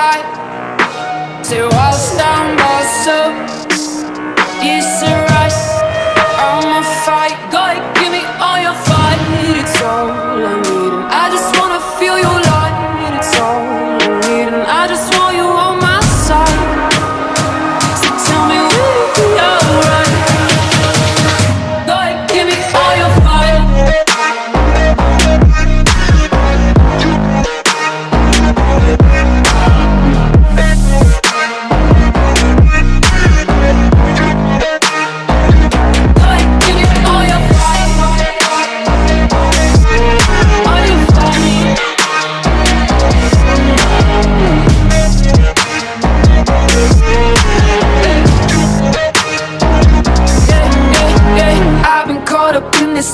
light. Say walls down, walls up. It's alright. I'ma fight. Go ahead, give me all your fight. It's all I need, and I just wanna feel your light. It's all I need, and I just want you on my side. So tell me, will you be alright? Go ahead, give me all your fight.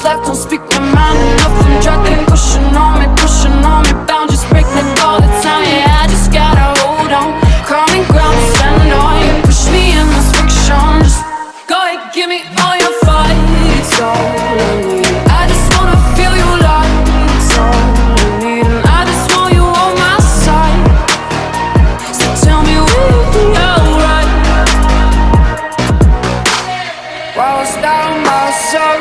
Left, don't speak my mind enough. I'm dragging, pushing on me, boundaries breaking all the time. Yeah, I just gotta hold on, common ground, stand on. You push me in this friction. Just go ahead, give me all your fight. It's all I need. I just wanna feel you light. It's all I need, and I just want you on my side. So tell me, will you be alright? Walls down, walls up.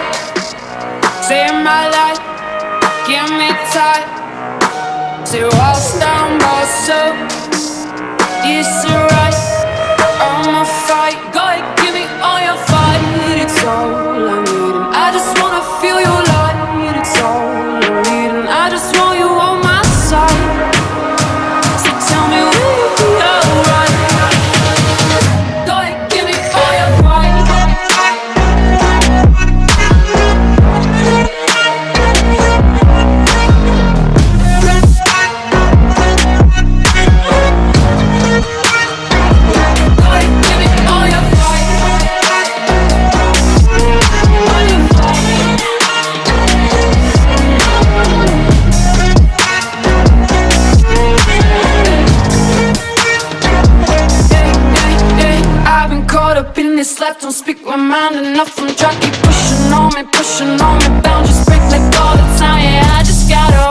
Save my life, give me tight. Say walls down, walls up. It's alright, I'ma fight. Go ahead, give me all your fight. It's all I need, and I just wanna feel your light. It's all I need, and I just want you on my side. So tell me, will you be alright? Go ahead, give me all your fight. Left, don't speak my mind enough. I'm trying to keep pushing on me, boundaries break like all the time. Yeah, I just gotta